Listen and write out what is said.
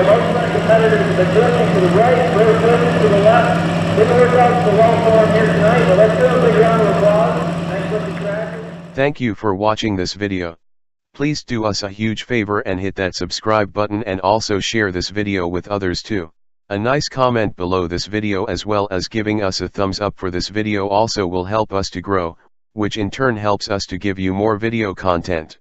Most of our competitors have been drifting to the right, we're drifting to the left. Didn't work out so well for them here tonight, but let's give them a big round of applause. Thanks for the track. Thank you for watching this video. Please do us a huge favor and hit that subscribe button, and also share this video with others too. A nice comment below this video as well as giving us a thumbs up for this video also will help us to grow, which in turn helps us to give you more video content.